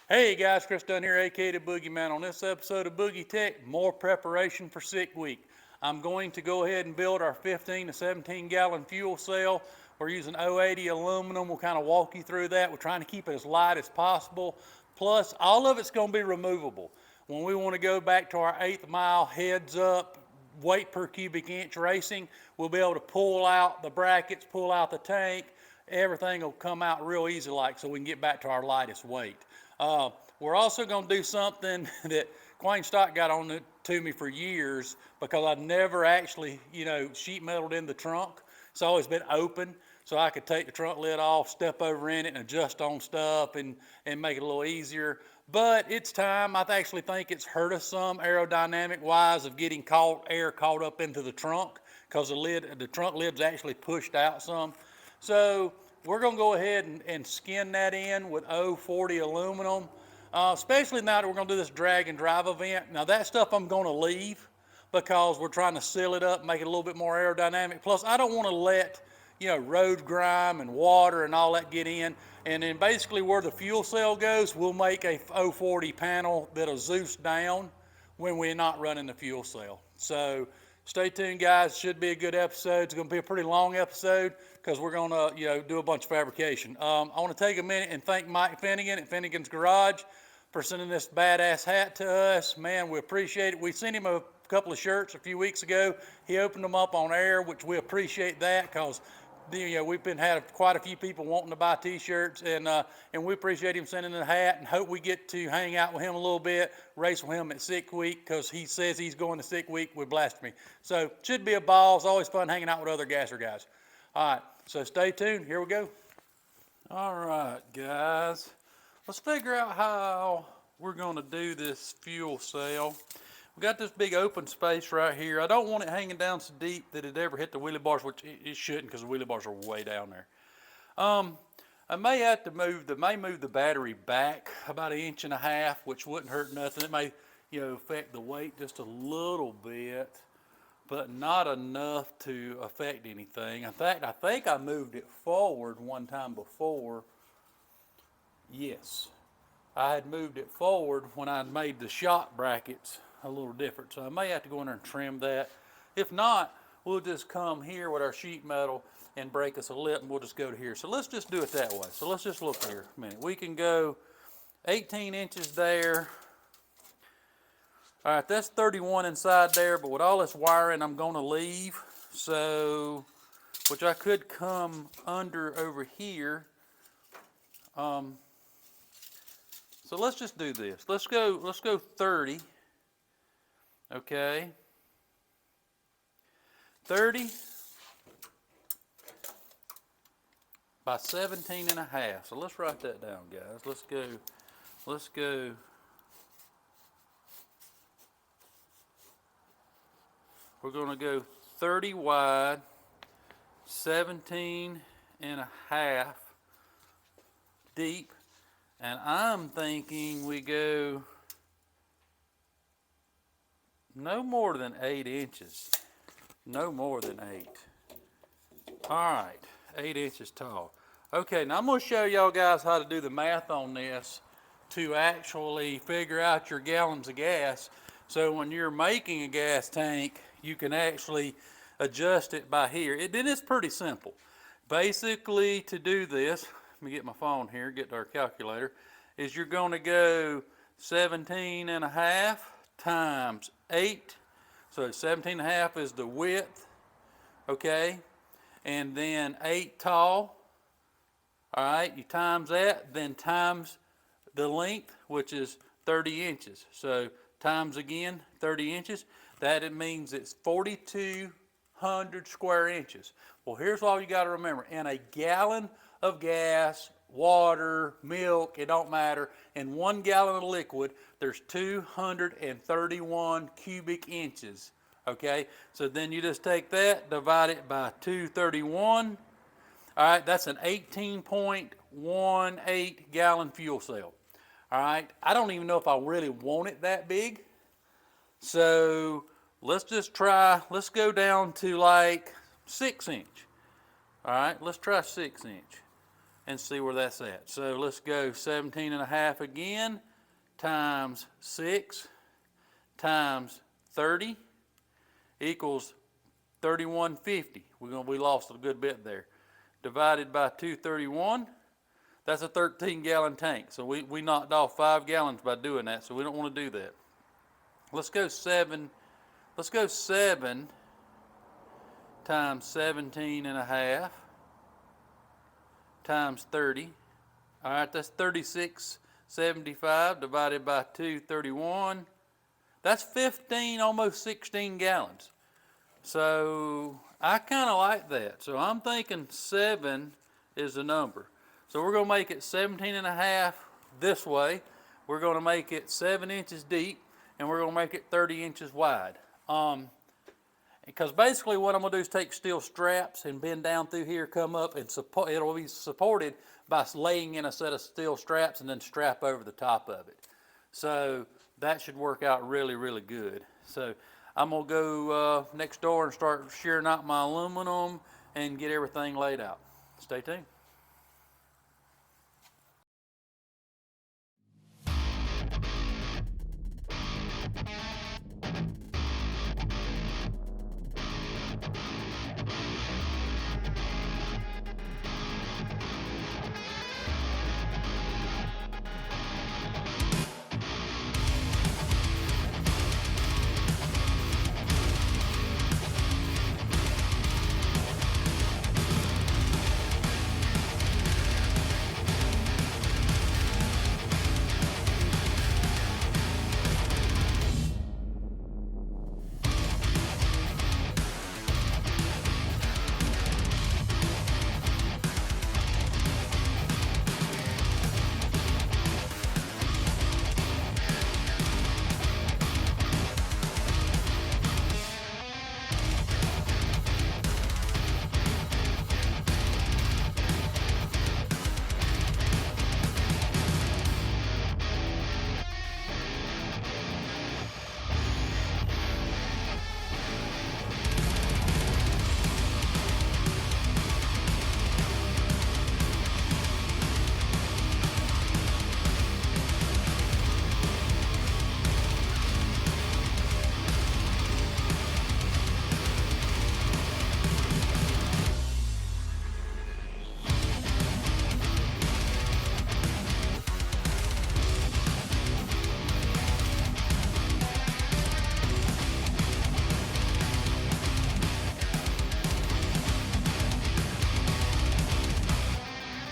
Hey guys, Chris Dunn here, aka the Boogie Man. On this episode of Boogie Tech, more preparation for sick week. I'm going to go ahead and build our 15 to 17 gallon fuel cell. We're using 080 aluminum. We'll kind of walk you through that. We're trying to keep it as light as possible. Plus, all of it's going to be removable. When we want to go back to our 8th mile heads up, weight per cubic inch racing, we'll be able to pull out the brackets, pull out the tank. Everything will come out real easy like so we can get back to our lightest weight. Uh, we're also going to do something that Quayne Stock got on it to me for years because I've never actually, sheet metaled in the trunk. It's always been open, so I could take the trunk lid off, step over in it, and adjust on stuff and make it a little easier. But it's time. I actually think it's hurt us some aerodynamic wise of getting air caught up into the trunk because the trunk lid's actually pushed out some. So we're going to go ahead and skin that in with 040 aluminum, especially now that we're going to do this drag and drive event. Now that stuff I'm going to leave because we're trying to seal it up, make it a little bit more aerodynamic. Plus, I don't want to let road grime and water and all that get in. And then basically where the fuel cell goes, we'll make a 040 panel that'll Zeus down when we're not running the fuel cell. So stay tuned, guys. Should be a good episode. It's going to be a pretty long episode because we're going to, do a bunch of fabrication. I want to take a minute and thank Mike Finnegan at Finnegan's Garage for sending this badass hat to us. Man, we appreciate it. We sent him a couple of shirts a few weeks ago. He opened them up on air, which we appreciate that because we've had quite a few people wanting to buy T-shirts, and we appreciate him sending the hat and hope we get to hang out with him a little bit, race with him at Sick Week because he says he's going to Sick Week with Blasphemy. So should be a ball. It's always fun hanging out with other gasser guys. All right, so stay tuned. Here we go. All right, guys. Let's figure out how we're going to do this fuel cell. We got this big open space right here. I don't want it hanging down so deep that it ever hit the wheelie bars, which it shouldn't because the wheelie bars are way down there. I may have to move the battery back about 1.5 inches, which wouldn't hurt nothing. It may, affect the weight just a little bit, but not enough to affect anything. In fact, I think I moved it forward one time before. Yes, I had moved it forward when I made the shock brackets a little different. So I may have to go in there and trim that. If not, we'll just come here with our sheet metal and break us a lip and we'll just go to here. So let's just do it that way. So let's just look here a minute. We can go 18 inches there. All right, that's 31 inside there, but with all this wiring I'm going to leave. So, which I could come under over here. So let's just do this. Let's go 30. Okay. 30 by 17.5. So let's write that down, guys. Let's go. We're going to go 30 wide, 17.5 deep, and I'm thinking we go no more than 8 inches. No more than 8. All right, 8 inches tall. Okay, now I'm going to show y'all guys how to do the math on this to actually figure out your gallons of gas. So when you're making a gas tank, you can actually adjust it by here. Then it's pretty simple. Basically, to do this, let me get my phone here, get to our calculator, is you're going to go 17.5 times 8. So 17.5 is the width, okay? And then 8 tall. All right, you times that, then times the length, which is 30 inches. So times again 30 inches. That it means it's 4,200 square inches. Well, here's all you got to remember. In a gallon of gas, water, milk, it don't matter. In 1 gallon of liquid, there's 231 cubic inches. Okay, so then you just take that, divide it by 231. All right, that's an 18.18 gallon fuel cell. All right, I don't even know if I really want it that big. So let's just try, let's go down to like 6 inch. All right, let's try 6 inch. and see where that's at. So let's go 17 and a half again, times 6 times 30 equals 3150. We lost a good bit there. Divided by 231, that's a 13-gallon tank. So we knocked off 5 gallons by doing that, so we don't want to do that. Let's go 7 times 17 and a half times 30. All right, that's 3675 divided by 231. That's 15, almost 16 gallons. So I kind of like that. So I'm thinking 7 is the number. So we're going to make it 17 and a half this way. We're going to make it 7 inches deep, and we're going to make it 30 inches wide. Because basically what I'm going to do is take steel straps and bend down through here, come up, and support. It'll be supported by laying in a set of steel straps and then strap over the top of it. So that should work out really, really good. So I'm going to go next door and start shearing out my aluminum and get everything laid out. Stay tuned.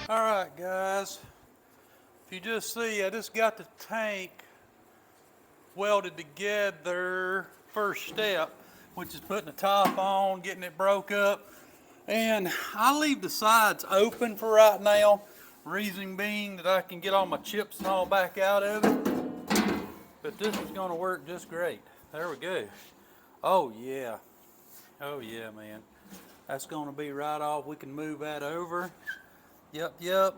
All right, guys, if you just see, I just got the tank welded together. First step, which is putting the top on, getting it broke up. And I leave the sides open for right now, reason being that I can get all my chips and all back out of it. But this is going to work just great. There we go. Oh yeah, man. That's going to be right off. We can move that over. Yep.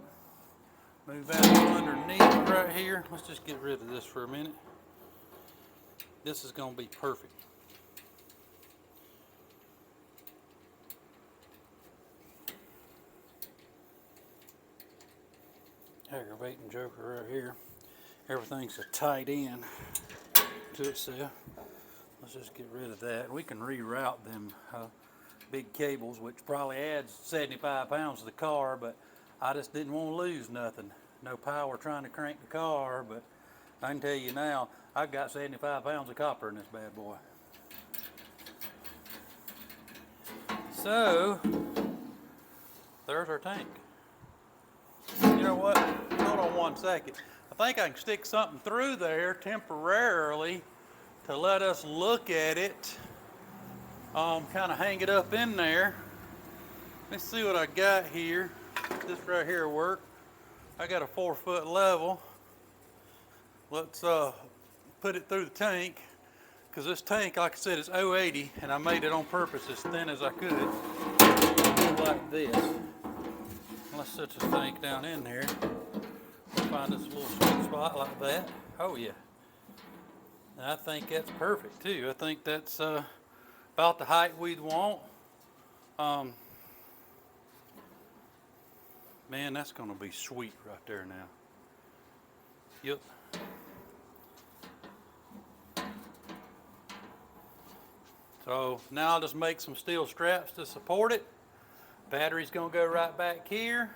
Move that underneath right here. Let's just get rid of this for a minute. This is going to be perfect. Aggravating joker right here. Everything's a tight end to itself. Let's just get rid of that. We can reroute them big cables, which probably adds 75 pounds to the car, but I just didn't want to lose nothing. No power trying to crank the car, but I can tell you now, I've got 75 pounds of copper in this bad boy. So, there's our tank. You know what? Hold on one second. I think I can stick something through there temporarily to let us look at it. Kind of hang it up in there. Let's see what I got here. This right here will work. I got a 4-foot level. Let's put it through the tank, because this tank, like I said, is 080, and I made it on purpose as thin as I could, like this. Let's set this tank down in there. We'll find this little sweet spot like that. Oh yeah. And I think that's perfect too. I think that's about the height we'd want. Man, that's gonna be sweet right there now. Yep. So now I'll just make some steel straps to support it. Battery's gonna go right back here.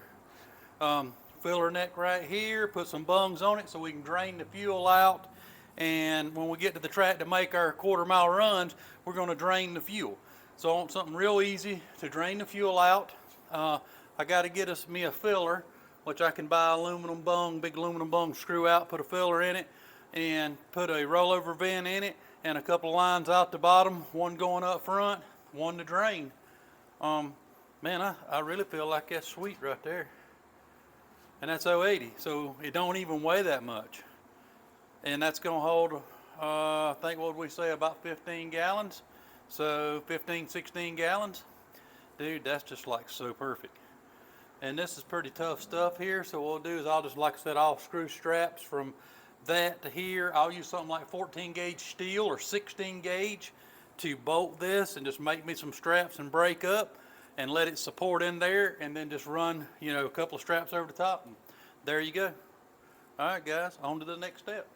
Filler neck right here, put some bungs on it so we can drain the fuel out. And when we get to the track to make our quarter-mile runs, we're gonna drain the fuel. So I want something real easy to drain the fuel out. I gotta get me a filler, which I can buy aluminum bung, big aluminum bung, screw out, put a filler in it, and put a rollover vent in it, and a couple of lines out the bottom, one going up front, one to drain. Man, I really feel like that's sweet right there. And that's 080, so it don't even weigh that much. And that's gonna hold, I think, what would we say, about 15 gallons? So 15, 16 gallons. Dude, that's just like so perfect. And this is pretty tough stuff here, so what I'll do is I'll just, like I said, I'll screw straps from that to here. I'll use something like 14 gauge steel or 16 gauge to bolt this, and just make me some straps and break up and let it support in there, and then just run, you know, a couple of straps over the top, and there you go. All right, guys, on to the next step.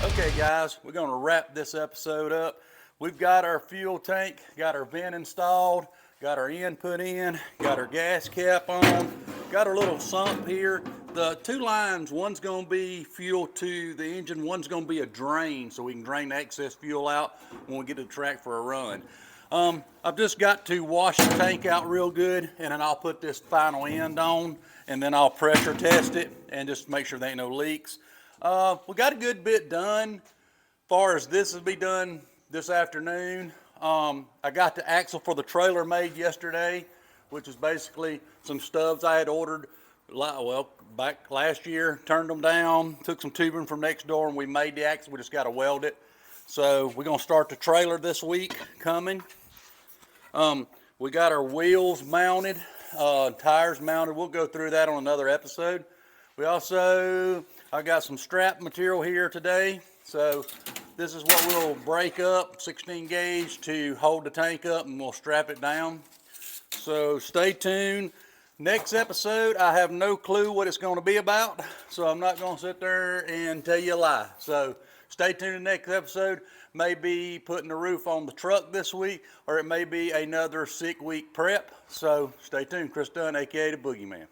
Okay guys, we're gonna wrap this episode up. We've got our fuel tank, got our vent installed, got our input in, got our gas cap on, got our little sump here. The two lines, one's gonna be fuel to the engine, one's gonna be a drain so we can drain the excess fuel out when we get to the track for a run. I've just got to wash the tank out real good, and then I'll put this final end on, and then I'll pressure test it and just make sure there ain't no leaks. We got a good bit done. Far as this will be done this afternoon. I got the axle for the trailer made yesterday, which is basically some stubs I had ordered, well, back last year. Turned them down, took some tubing from next door, and we made the axle. We just got to weld it. So we're gonna start the trailer this week coming. We got our wheels mounted, tires mounted. We'll go through that on another episode. We also, I got some strap material here today. So this is what we'll break up, 16 gauge, to hold the tank up, and we'll strap it down. So stay tuned. Next episode, I have no clue what it's going to be about, so I'm not going to sit there and tell you a lie. So stay tuned to the next episode. Maybe putting the roof on the truck this week, or it may be another sick week prep. So stay tuned. Chris Dunn, aka the Boogeyman.